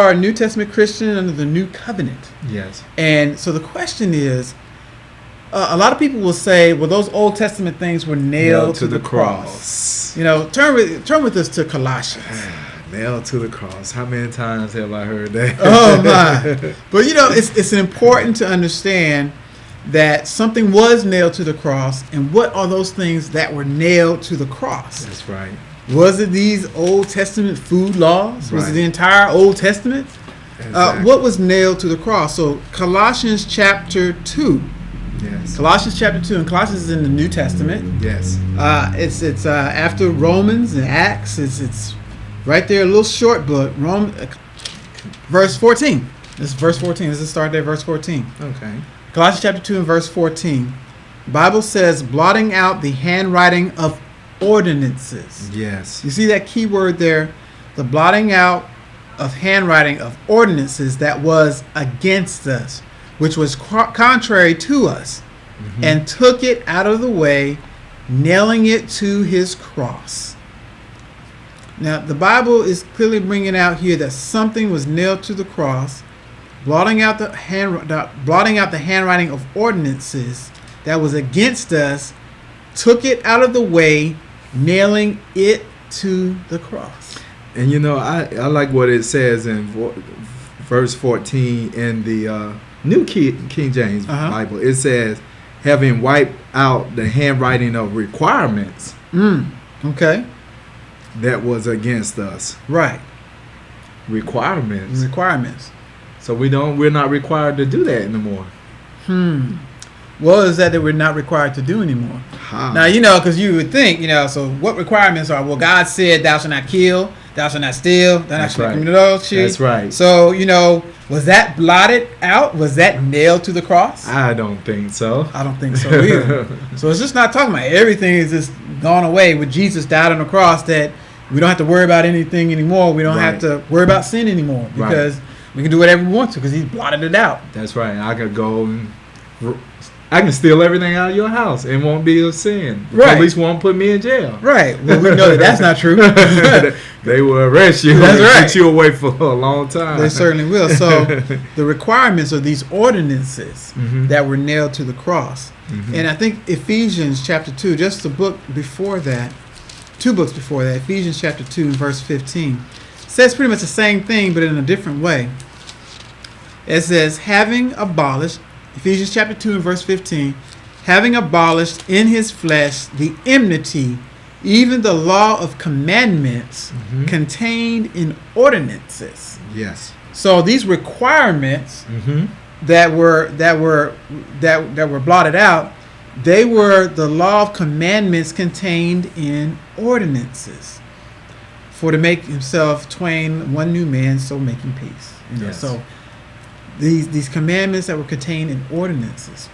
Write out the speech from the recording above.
are a New Testament Christian under the New Covenant. Yes. And so the question is, a lot of people will say, well, those Old Testament things were nailed to the cross. You know, turn with us to Colossians. Nailed to the cross. How many times have I heard that? Oh, my. But, you know, it's important to understand that something was nailed to the cross, and what are those things that were nailed to the cross? That's right. Was it these Old Testament food laws? Was it Right. the entire Old Testament? Exactly. What was nailed to the cross? So Colossians chapter 2. Yes. Colossians chapter 2, and Colossians is in the New Testament. Yes. It's after Romans and Acts. It's right there, a little short book. Verse 14. This is verse 14. Let's just start there, verse 14. Okay. Colossians chapter 2 and verse 14. The Bible says, blotting out the handwriting of ordinances. Yes. You see that key word there? The blotting out of handwriting of ordinances that was against us, which was contrary to us, and took it out of the way, nailing it to his cross. Now, the Bible is clearly bringing out here that something was nailed to the cross, blotting out the handwriting of ordinances that was against us, took it out of the way, nailing it to the cross. And you know, I like what it says in verse 14 in the New King James Bible. It says, having wiped out the handwriting of requirements Okay. that was against us. Right. Requirements. So we're not required to do that anymore. What is that we're not required to do anymore? Now, you know, because you would think, you know, so what requirements are? Well, God said, thou shalt not kill, thou shalt not steal, thou shalt not commit adultery. That's right. So, you know, was that blotted out? Was that nailed to the cross? I don't think so. I don't think so either. So it's just not talking about everything is just gone away with Jesus died on the cross, that we don't have to worry about anything anymore. We don't have to worry about sin anymore, because we can do whatever we want to because he's blotted it out. That's right. I could go and I can steal everything out of your house and won't be a sin. Right. Police won't put me in jail. Right. Well, we know that that's not true. They will arrest you. That's and right. Put you away for a long time. They certainly will. So the requirements are these ordinances that were nailed to the cross. And I think Ephesians chapter 2, just the book before that, 2 books before that, Ephesians chapter 2 and verse 15, says pretty much the same thing, but in a different way. It says, having abolished, Ephesians chapter 2 and verse 15, having abolished in his flesh the enmity, even the law of commandments contained in ordinances. Yes. So these requirements that were blotted out, they were the law of commandments contained in ordinances. For to make himself twain one new man, so making peace. You know, Yes. so these commandments that were contained in ordinances.